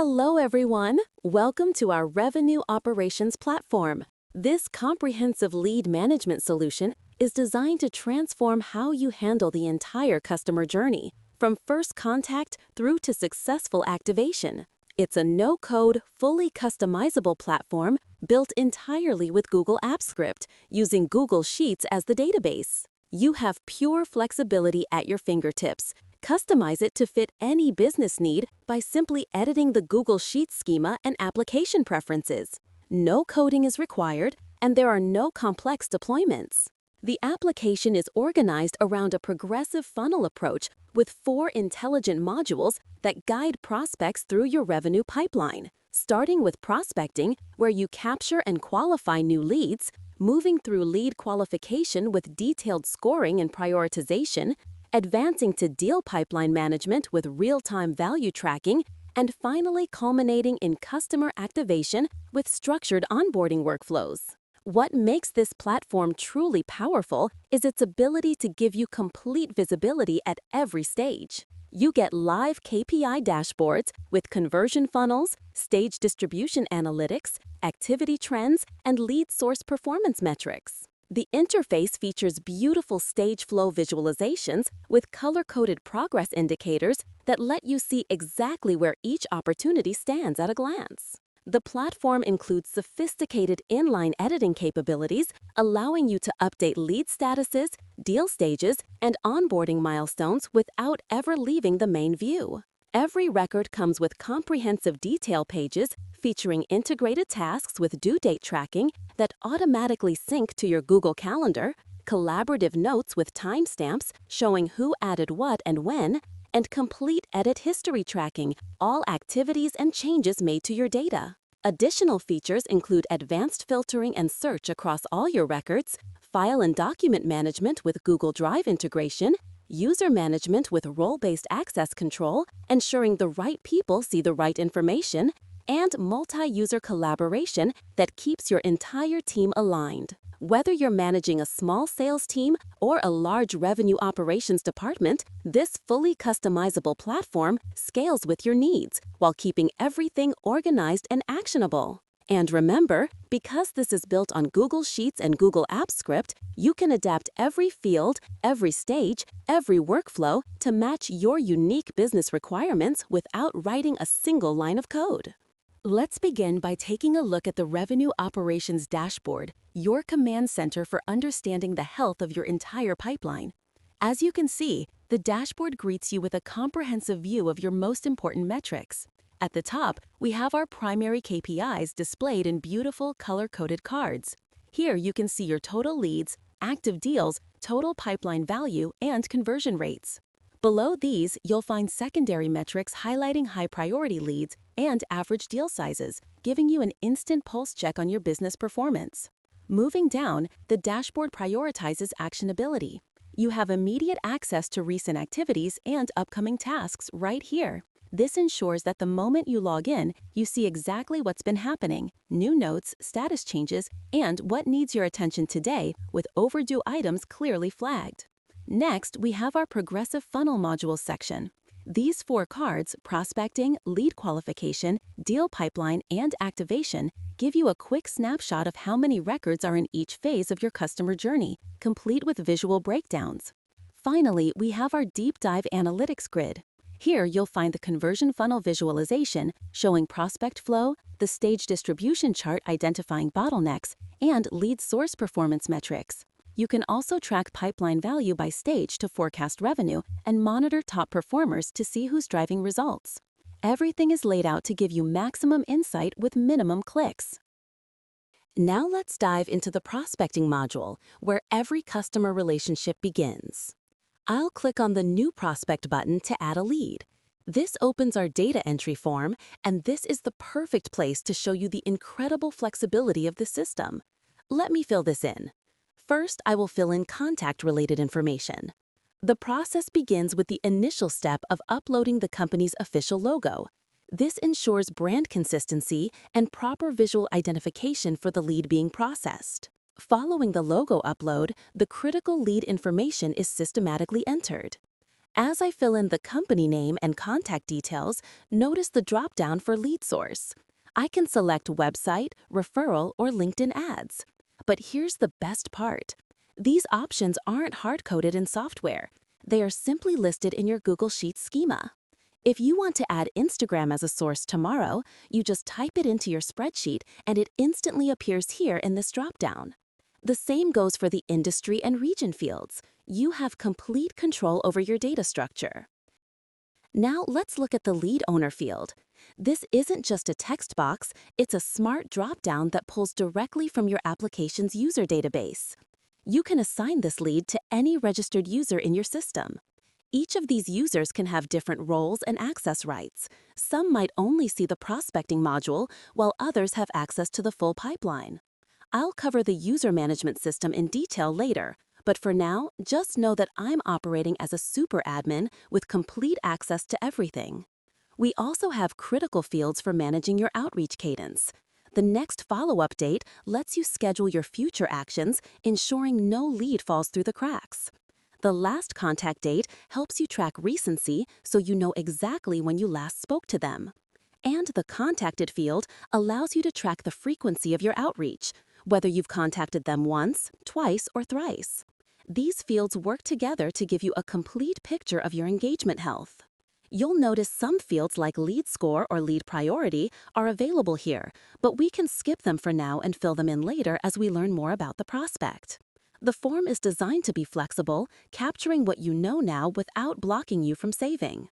Hello, everyone. Welcome to our Revenue Operations platform. This comprehensive lead management solution is designed to transform how you handle the entire customer journey, from first contact through to successful activation. It's a no-code, fully customizable platform built entirely with Google Apps Script, using Google Sheets as the database. You have pure flexibility at your fingertips. Customize it to fit any business need by simply editing the Google Sheets schema and application preferences. No coding is required, and there are no complex deployments. The application is organized around a progressive funnel approach with 4 intelligent modules that guide prospects through your revenue pipeline, starting with prospecting, where you capture and qualify new leads, moving through lead qualification with detailed scoring and prioritization, advancing to deal pipeline management with real-time value tracking, and finally culminating in customer activation with structured onboarding workflows. What makes this platform truly powerful is its ability to give you complete visibility at every stage. You get live KPI dashboards with conversion funnels, stage distribution analytics, activity trends, and lead source performance metrics. The interface features beautiful stage flow visualizations with color-coded progress indicators that let you see exactly where each opportunity stands at a glance. The platform includes sophisticated inline editing capabilities, allowing you to update lead statuses, deal stages, and onboarding milestones without ever leaving the main view. Every record comes with comprehensive detail pages featuring integrated tasks with due date tracking that automatically sync to your Google Calendar, collaborative notes with timestamps showing who added what and when, and complete edit history tracking all activities and changes made to your data. Additional features include advanced filtering and search across all your records, file and document management with Google Drive integration, user management with role-based access control, ensuring the right people see the right information, and multi-user collaboration that keeps your entire team aligned. Whether you're managing a small sales team or a large revenue operations department, this fully customizable platform scales with your needs while keeping everything organized and actionable. And remember, because this is built on Google Sheets and Google Apps Script, you can adapt every field, every stage, every workflow to match your unique business requirements without writing a single line of code. Let's begin by taking a look at the Revenue Operations Dashboard, your command center for understanding the health of your entire pipeline. As you can see, the dashboard greets you with a comprehensive view of your most important metrics. At the top, we have our primary KPIs displayed in beautiful color-coded cards. Here you can see your total leads, active deals, total pipeline value, and conversion rates. Below these, you'll find secondary metrics highlighting high-priority leads and average deal sizes, giving you an instant pulse check on your business performance. Moving down, the dashboard prioritizes actionability. You have immediate access to recent activities and upcoming tasks right here. This ensures that the moment you log in, you see exactly what's been happening, new notes, status changes, and what needs your attention today, with overdue items clearly flagged. Next, we have our progressive funnel modules section. These 4 cards, prospecting, lead qualification, deal pipeline, and activation, give you a quick snapshot of how many records are in each phase of your customer journey, complete with visual breakdowns. Finally, we have our deep dive analytics grid. Here, you'll find the conversion funnel visualization showing prospect flow, the stage distribution chart identifying bottlenecks, and lead source performance metrics. You can also track pipeline value by stage to forecast revenue and monitor top performers to see who's driving results. Everything is laid out to give you maximum insight with minimum clicks. Now let's dive into the prospecting module, where every customer relationship begins. I'll click on the New Prospect button to add a lead. This opens our data entry form, and this is the perfect place to show you the incredible flexibility of the system. Let me fill this in. First, I will fill in contact-related information. The process begins with the initial step of uploading the company's official logo. This ensures brand consistency and proper visual identification for the lead being processed. Following the logo upload, the critical lead information is systematically entered. As I fill in the company name and contact details, notice the drop-down for lead source. I can select website, referral, or LinkedIn ads. But here's the best part. These options aren't hard-coded in software. They are simply listed in your Google Sheets schema. If you want to add Instagram as a source tomorrow, you just type it into your spreadsheet and it instantly appears here in this drop-down. The same goes for the industry and region fields. You have complete control over your data structure. Now let's look at the lead owner field. This isn't just a text box, it's a smart drop-down that pulls directly from your application's user database. You can assign this lead to any registered user in your system. Each of these users can have different roles and access rights. Some might only see the prospecting module, while others have access to the full pipeline. I'll cover the user management system in detail later, but for now, just know that I'm operating as a super admin with complete access to everything. We also have critical fields for managing your outreach cadence. The next follow-up date lets you schedule your future actions, ensuring no lead falls through the cracks. The last contact date helps you track recency so you know exactly when you last spoke to them. And the contacted field allows you to track the frequency of your outreach, whether you've contacted them once, twice, or thrice. These fields work together to give you a complete picture of your engagement health. You'll notice some fields like lead score or lead priority are available here, but we can skip them for now and fill them in later as we learn more about the prospect. The form is designed to be flexible, capturing what you know now without blocking you from saving.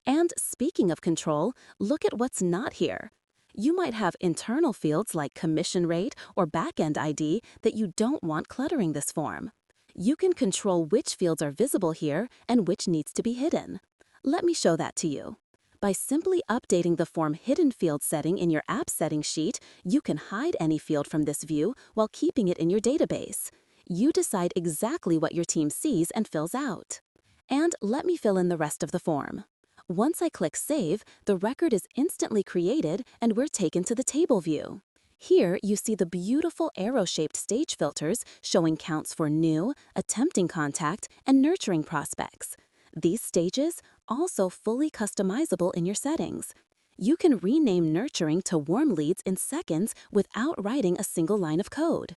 And speaking of control, look at what's not here. You might have internal fields like commission rate or backend ID that you don't want cluttering this form. You can control which fields are visible here and which needs to be hidden. Let me show that to you. By simply updating the form hidden field setting in your app settings sheet, you can hide any field from this view while keeping it in your database. You decide exactly what your team sees and fills out. And let me fill in the rest of the form. Once I click Save, the record is instantly created and we're taken to the table view. Here, you see the beautiful arrow-shaped stage filters showing counts for new, attempting contact, and nurturing prospects. These stages also fully customizable in your settings. You can rename nurturing to warm leads in seconds without writing a single line of code.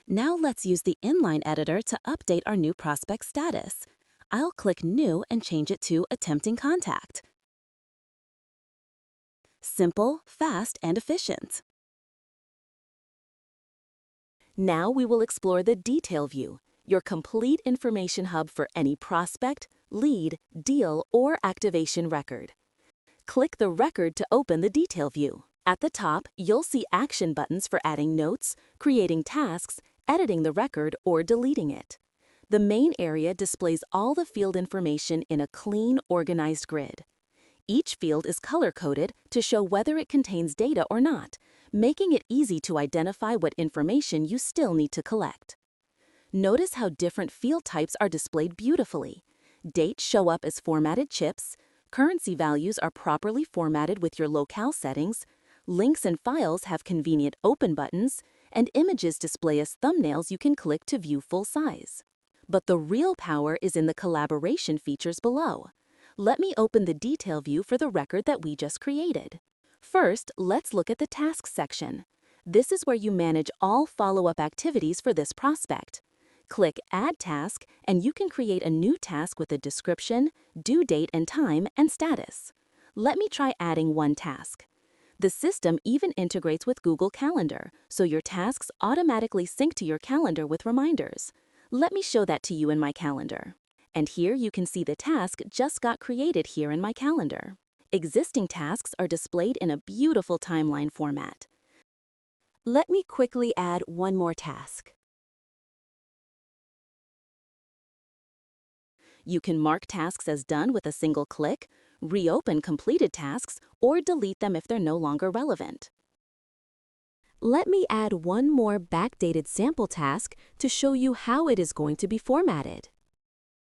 Now let's use the inline editor to update our new prospect status. I'll click New and change it to Attempting Contact. Simple, fast, and efficient. Now we will explore the Detail view, your complete information hub for any prospect, lead, deal, or activation record. Click the record to open the Detail view. At the top, you'll see action buttons for adding notes, creating tasks, editing the record, or deleting it. The main area displays all the field information in a clean, organized grid. Each field is color-coded to show whether it contains data or not, making it easy to identify what information you still need to collect. Notice how different field types are displayed beautifully. Dates show up as formatted chips, currency values are properly formatted with your locale settings, links and files have convenient open buttons, and images display as thumbnails you can click to view full size. But the real power is in the collaboration features below. Let me open the detail view for the record that we just created. First, let's look at the tasks section. This is where you manage all follow-up activities for this prospect. Click Add Task, and you can create a new task with a description, due date and time, and status. Let me try adding one task. The system even integrates with Google Calendar, so your tasks automatically sync to your calendar with reminders. Let me show that to you in my calendar. And here you can see the task just got created here in my calendar. Existing tasks are displayed in a beautiful timeline format. Let me quickly add one more task. You can mark tasks as done with a single click, reopen completed tasks, or delete them if they're no longer relevant. Let me add one more backdated sample task to show you how it is going to be formatted.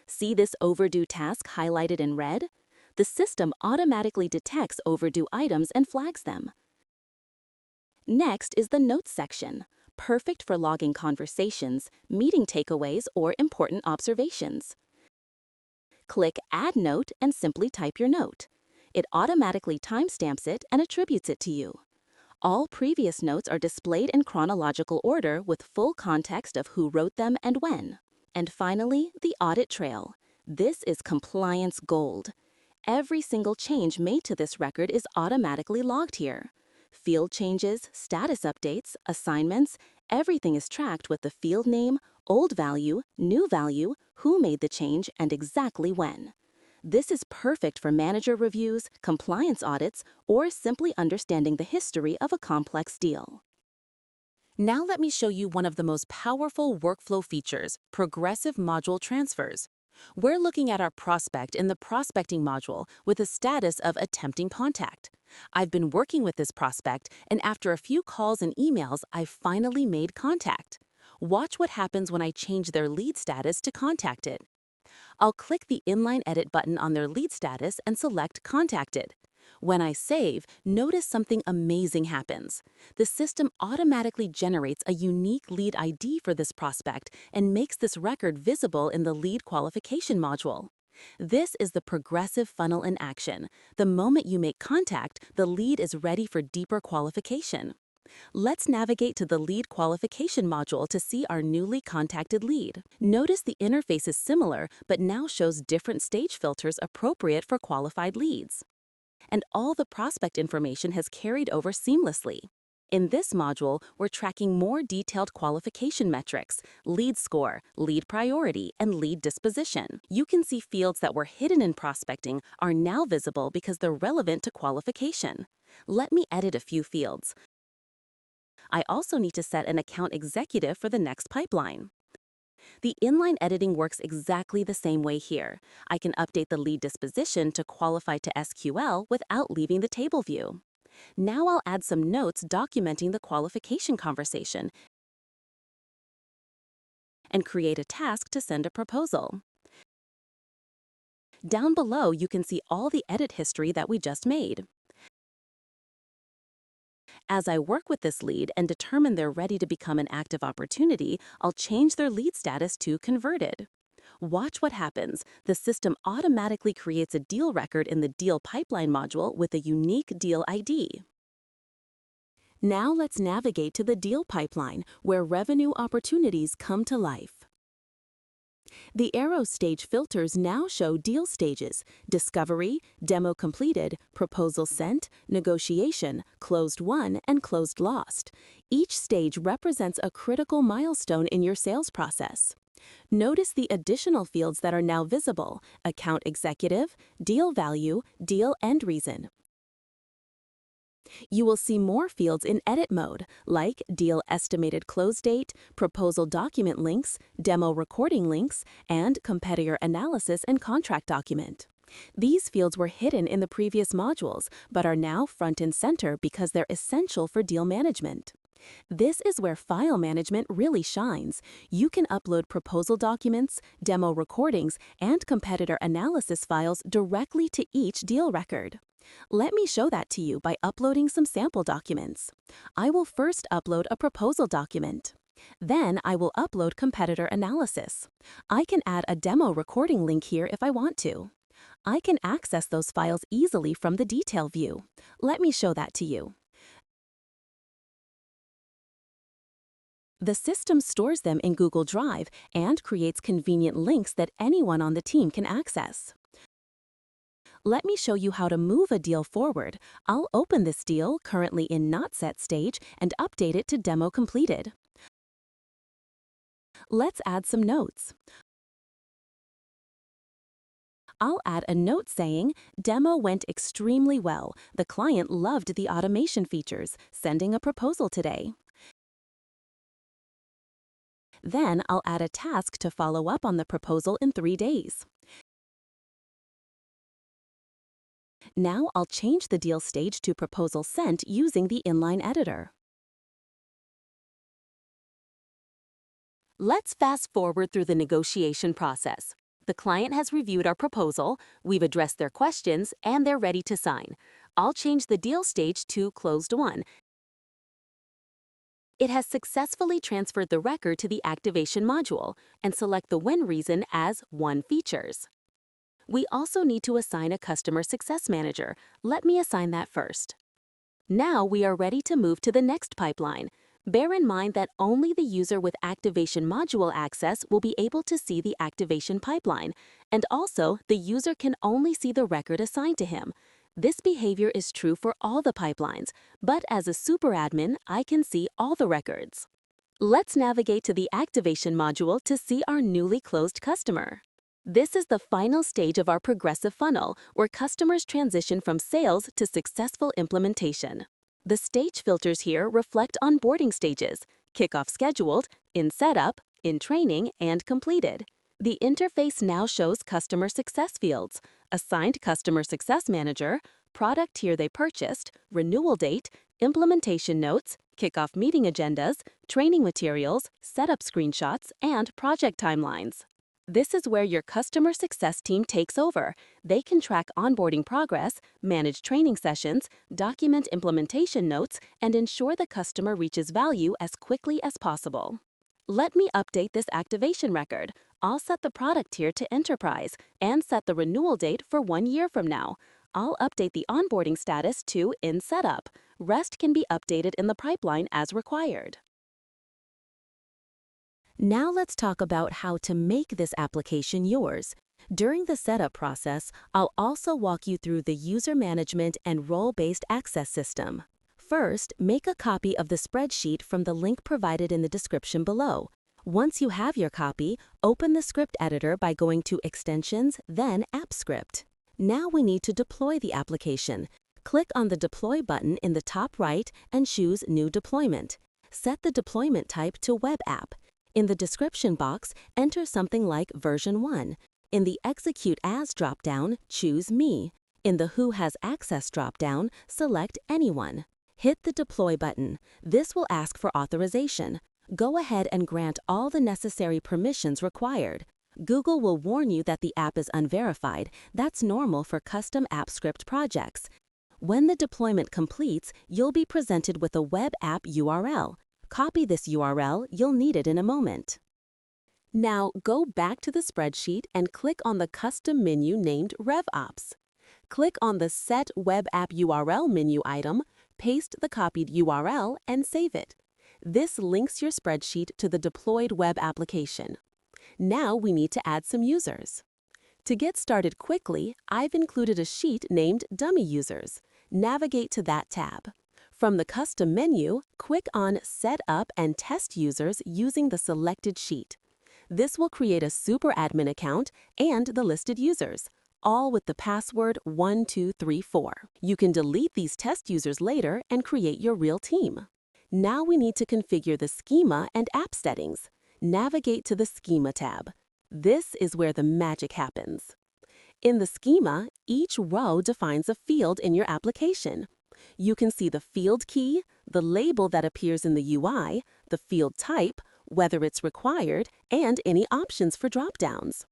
See this overdue task highlighted in red? The system automatically detects overdue items and flags them. Next is the Notes section, perfect for logging conversations, meeting takeaways, or important observations. Click Add Note and simply type your note. It automatically timestamps it and attributes it to you. All previous notes are displayed in chronological order with full context of who wrote them and when. And finally, the audit trail. This is compliance gold. Every single change made to this record is automatically logged here. Field changes, status updates, assignments, everything is tracked with the field name, old value, new value, who made the change, and exactly when. This is perfect for manager reviews, compliance audits, or simply understanding the history of a complex deal. Now let me show you one of the most powerful workflow features, progressive module transfers. We're looking at our prospect in the prospecting module with a status of attempting contact. I've been working with this prospect, and after a few calls and emails, I've finally made contact. Watch what happens when I change their lead status to contacted. I'll click the inline edit button on their lead status and select contacted. When I save, notice something amazing happens. The system automatically generates a unique lead ID for this prospect and makes this record visible in the lead qualification module. This is the progressive funnel in action. The moment you make contact, the lead is ready for deeper qualification. Let's navigate to the lead qualification module to see our newly contacted lead. Notice the interface is similar, but now shows different stage filters appropriate for qualified leads. And all the prospect information has carried over seamlessly. In this module, we're tracking more detailed qualification metrics, lead score, lead priority, and lead disposition. You can see fields that were hidden in prospecting are now visible because they're relevant to qualification. Let me edit a few fields. I also need to set an account executive for the next pipeline. The inline editing works exactly the same way here. I can update the lead disposition to qualify to SQL without leaving the table view. Now I'll add some notes documenting the qualification conversation and create a task to send a proposal. Down below, you can see all the edit history that we just made. As I work with this lead and determine they're ready to become an active opportunity, I'll change their lead status to converted. Watch what happens. The system automatically creates a deal record in the deal pipeline module with a unique deal ID. Now let's navigate to the deal pipeline, where revenue opportunities come to life. The arrow stage filters now show deal stages: discovery, demo completed, proposal sent, negotiation, closed won, and closed lost. Each stage represents a critical milestone in your sales process. Notice the additional fields that are now visible: account executive, deal value, deal end reason. You will see more fields in edit mode, like deal estimated close date, proposal document links, demo recording links, and competitor analysis and contract document. These fields were hidden in the previous modules, but are now front and center because they're essential for deal management. This is where file management really shines. You can upload proposal documents, demo recordings, and competitor analysis files directly to each deal record. Let me show that to you by uploading some sample documents. I will first upload a proposal document. Then I will upload competitor analysis. I can add a demo recording link here if I want to. I can access those files easily from the detail view. Let me show that to you. The system stores them in Google Drive and creates convenient links that anyone on the team can access. Let me show you how to move a deal forward. I'll open this deal, currently in not set stage, and update it to demo completed. Let's add some notes. I'll add a note saying, "Demo went extremely well. The client loved the automation features, sending a proposal today." Then I'll add a task to follow up on the proposal in 3 days. Now I'll change the deal stage to proposal sent using the inline editor. Let's fast forward through the negotiation process. The client has reviewed our proposal, we've addressed their questions, and they're ready to sign. I'll change the deal stage to closed won. It has successfully transferred the record to the activation module, and select the win reason as won features. We also need to assign a customer success manager. Let me assign that first. Now we are ready to move to the next pipeline. Bear in mind that only the user with activation module access will be able to see the activation pipeline, and also the user can only see the record assigned to him. This behavior is true for all the pipelines, but as a super admin, I can see all the records. Let's navigate to the activation module to see our newly closed customer. This is the final stage of our progressive funnel, where customers transition from sales to successful implementation. The stage filters here reflect onboarding stages: kickoff scheduled, in setup, in training, and completed. The interface now shows customer success fields: assigned customer success manager, product tier they purchased, renewal date, implementation notes, kickoff meeting agendas, training materials, setup screenshots, and project timelines. This is where your customer success team takes over. They can track onboarding progress, manage training sessions, document implementation notes, and ensure the customer reaches value as quickly as possible. Let me update this activation record. I'll set the product tier to Enterprise and set the renewal date for 1 year from now. I'll update the onboarding status to In Setup. Rest can be updated in the pipeline as required. Now let's talk about how to make this application yours. During the setup process, I'll also walk you through the user management and role-based access system. First, make a copy of the spreadsheet from the link provided in the description below. Once you have your copy, open the script editor by going to Extensions, then App Script. Now we need to deploy the application. Click on the Deploy button in the top right and choose New Deployment. Set the deployment type to Web App. In the description box, enter something like version 1. In the Execute As dropdown, choose Me. In the Who Has Access dropdown, select Anyone. Hit the Deploy button. This will ask for authorization. Go ahead and grant all the necessary permissions required. Google will warn you that the app is unverified. That's normal for custom app script projects. When the deployment completes, you'll be presented with a web app URL. Copy this URL, you'll need it in a moment. Now go back to the spreadsheet and click on the custom menu named RevOps. Click on the Set Web App URL menu item, paste the copied URL, and save it. This links your spreadsheet to the deployed web application. Now we need to add some users. To get started quickly, I've included a sheet named Dummy Users. Navigate to that tab. From the custom menu, click on Set Up and Test Users using the selected sheet. This will create a super admin account and the listed users, all with the password 1234. You can delete these test users later and create your real team. Now we need to configure the schema and app settings. Navigate to the Schema tab. This is where the magic happens. In the schema, each row defines a field in your application. You can see the field key, the label that appears in the UI, the field type, whether it's required, and any options for dropdowns.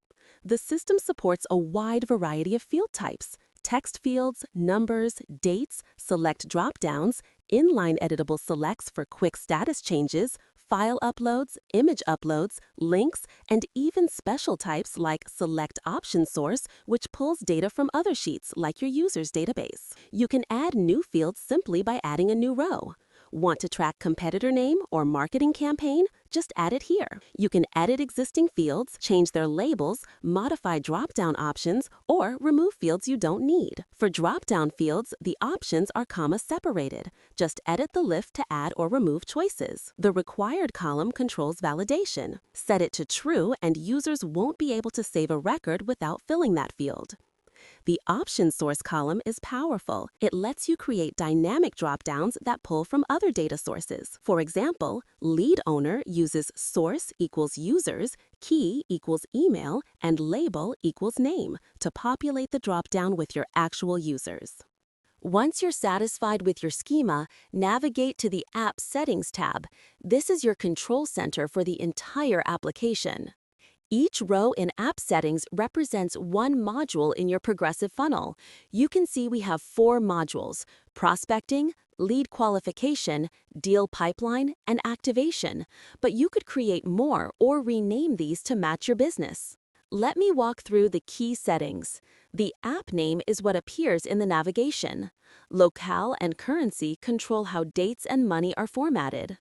The system supports a wide variety of field types: text fields, numbers, dates, select dropdowns, inline editable selects for quick status changes, file uploads, image uploads, links, and even special types like Select Option Source, which pulls data from other sheets like your user's database. You can add new fields simply by adding a new row. Want to track competitor name or marketing campaign? Just add it here. You can edit existing fields, change their labels, modify drop-down options, or remove fields you don't need. For drop-down fields, the options are comma separated. Just edit the list to add or remove choices. The required column controls validation. Set it to true and users won't be able to save a record without filling that field. The option source column is powerful. It lets you create dynamic dropdowns that pull from other data sources. For example, lead owner uses source equals users, key equals email, and label equals name to populate the dropdown with your actual users. Once you're satisfied with your schema, navigate to the App Settings tab. This is your control center for the entire application. Each row in App Settings represents one module in your progressive funnel. You can see we have 4 modules: Prospecting, Lead Qualification, Deal Pipeline, and Activation. But you could create more or rename these to match your business. Let me walk through the key settings. The app name is what appears in the navigation. Locale and currency control how dates and money are formatted.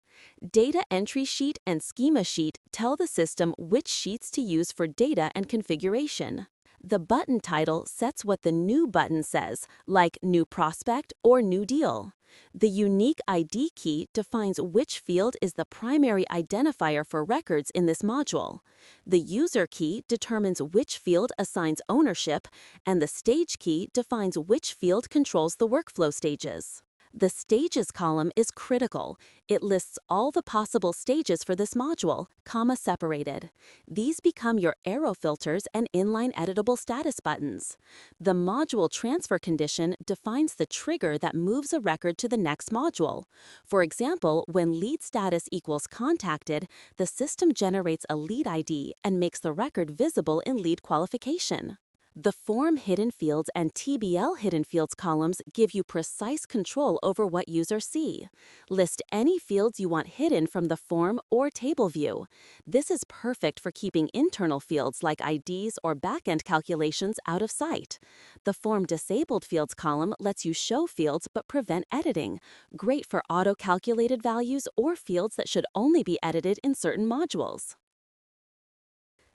Data entry sheet and schema sheet tell the system which sheets to use for data and configuration. The button title sets what the new button says, like New Prospect or New Deal. The unique ID key defines which field is the primary identifier for records in this module. The user key determines which field assigns ownership, and the stage key defines which field controls the workflow stages. The Stages column is critical. It lists all the possible stages for this module, comma separated. These become your arrow filters and inline editable status buttons. The module transfer condition defines the trigger that moves a record to the next module. For example, when lead status equals contacted, the system generates a lead ID and makes the record visible in lead qualification. The Form Hidden Fields and TBL Hidden Fields columns give you precise control over what users see. List any fields you want hidden from the form or table view. This is perfect for keeping internal fields like IDs or backend calculations out of sight. The Form Disabled Fields column lets you show fields but prevent editing. Great for auto-calculated values or fields that should only be edited in certain modules.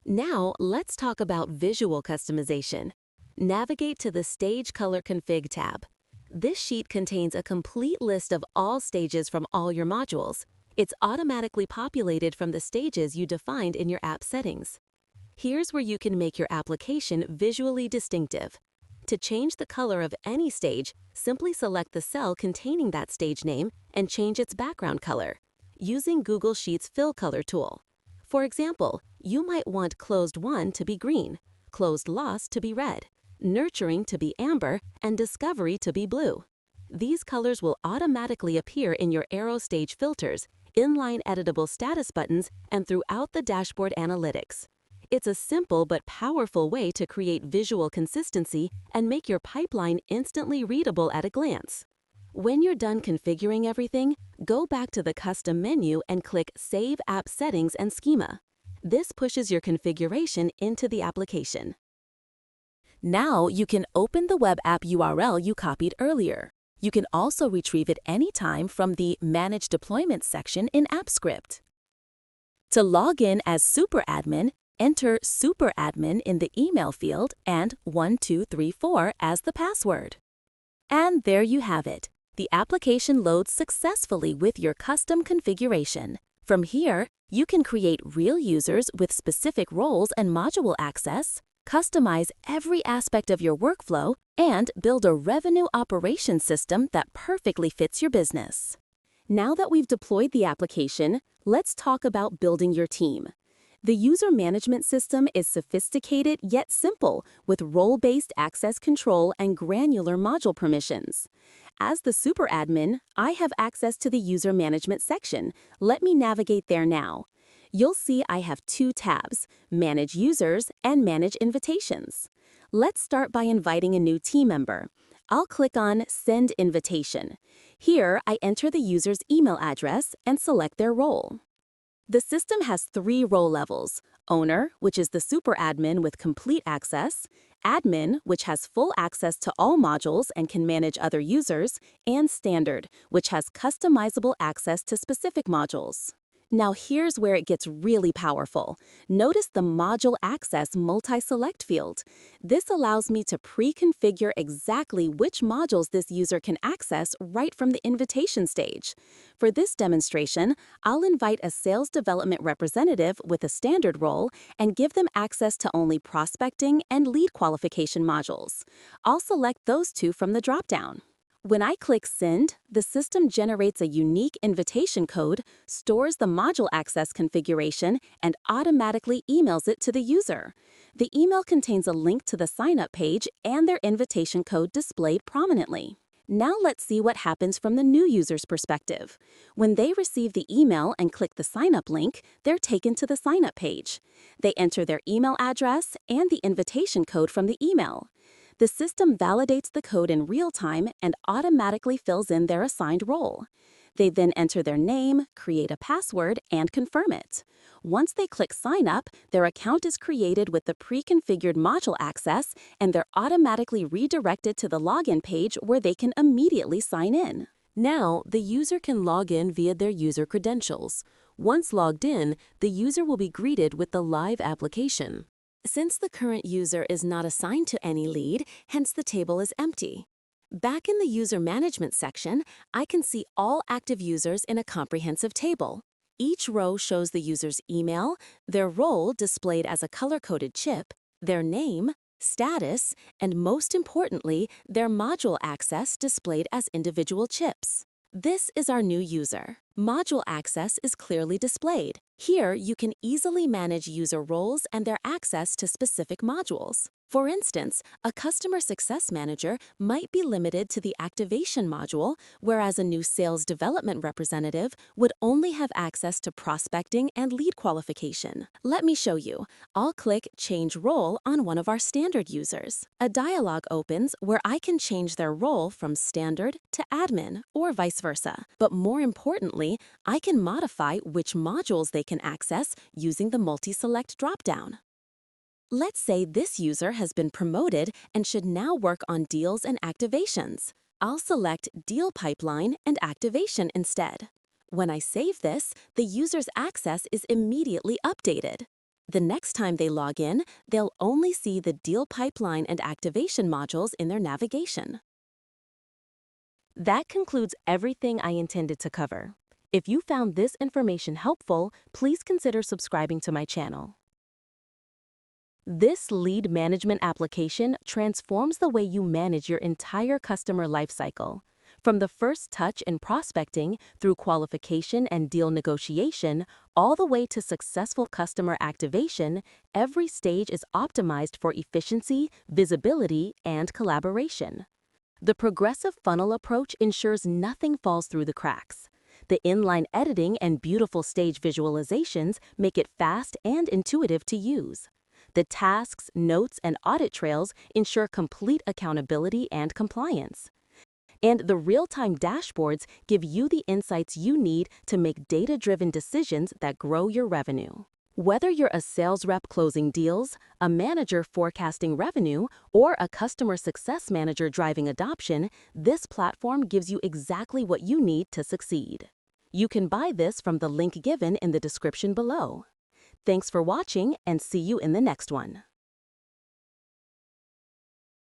Now, let's talk about visual customization. Navigate to the Stage Color Config tab. This sheet contains a complete list of all stages from all your modules. It's automatically populated from the stages you defined in your app settings. Here's where you can make your application visually distinctive. To change the color of any stage, simply select the cell containing that stage name and change its background color using Google Sheets Fill Color tool. For example, you might want Closed Won to be green, Closed Loss to be red, Nurturing to be amber, and Discovery to be blue. These colors will automatically appear in your arrow stage filters, inline editable status buttons, and throughout the dashboard analytics. It's a simple but powerful way to create visual consistency and make your pipeline instantly readable at a glance. When you're done configuring everything, go back to the Custom menu and click Save App Settings and Schema. This pushes your configuration into the application. Now you can open the web app URL you copied earlier. You can also retrieve it anytime from the Manage Deployment section in AppScript. To log in as superadmin, enter superadmin in the email field and 1234 as the password. And there you have it. The application loads successfully with your custom configuration. From here, you can create real users with specific roles and module access, customize every aspect of your workflow, and build a revenue operations system that perfectly fits your business. Now that we've deployed the application, let's talk about building your team. The user management system is sophisticated yet simple, with role-based access control and granular module permissions. As the superadmin, I have access to the user management section. Let me navigate there now. You'll see I have two tabs, Manage Users and Manage Invitations. Let's start by inviting a new team member. I'll click on Send Invitation. Here, I enter the user's email address and select their role. The system has 3 role levels: Owner, which is the superadmin with complete access; Admin, which has full access to all modules and can manage other users; and Standard, which has customizable access to specific modules. Now here's where it gets really powerful. Notice the Module Access Multi-Select field. This allows me to pre-configure exactly which modules this user can access right from the invitation stage. For this demonstration, I'll invite a sales development representative with a standard role and give them access to only prospecting and lead qualification modules. I'll select those two from the dropdown. When I click Send, the system generates a unique invitation code, stores the module access configuration, and automatically emails it to the user. The email contains a link to the sign-up page and their invitation code displayed prominently. Now let's see what happens from the new user's perspective. When they receive the email and click the sign-up link, they're taken to the sign-up page. They enter their email address and the invitation code from the email. The system validates the code in real time and automatically fills in their assigned role. They then enter their name, create a password, and confirm it. Once they click Sign Up, their account is created with the pre-configured module access, and they're automatically redirected to the login page where they can immediately sign in. Now, the user can log in via their user credentials. Once logged in, the user will be greeted with the live application. Since the current user is not assigned to any lead, hence the table is empty. Back in the user management section, I can see all active users in a comprehensive table. Each row shows the user's email, their role displayed as a color-coded chip, their name, status, and most importantly, their module access displayed as individual chips. This is our new user. Module access is clearly displayed. Here, you can easily manage user roles and their access to specific modules. For instance, a customer success manager might be limited to the activation module, whereas a new sales development representative would only have access to prospecting and lead qualification. Let me show you. I'll click Change Role on one of our standard users. A dialog opens where I can change their role from standard to admin or vice versa. But more importantly, I can modify which modules they can access using the multi-select dropdown. Let's say this user has been promoted and should now work on deals and activations. I'll select Deal Pipeline and Activation instead. When I save this, the user's access is immediately updated. The next time they log in, they'll only see the Deal Pipeline and Activation modules in their navigation. That concludes everything I intended to cover. If you found this information helpful, please consider subscribing to my channel. This lead management application transforms the way you manage your entire customer lifecycle. From the first touch in prospecting through qualification and deal negotiation, all the way to successful customer activation, every stage is optimized for efficiency, visibility, and collaboration. The progressive funnel approach ensures nothing falls through the cracks. The inline editing and beautiful stage visualizations make it fast and intuitive to use. The tasks, notes, and audit trails ensure complete accountability and compliance. And the real-time dashboards give you the insights you need to make data-driven decisions that grow your revenue. Whether you're a sales rep closing deals, a manager forecasting revenue, or a customer success manager driving adoption, this platform gives you exactly what you need to succeed. You can buy this from the link given in the description below. Thanks for watching, and see you in the next one.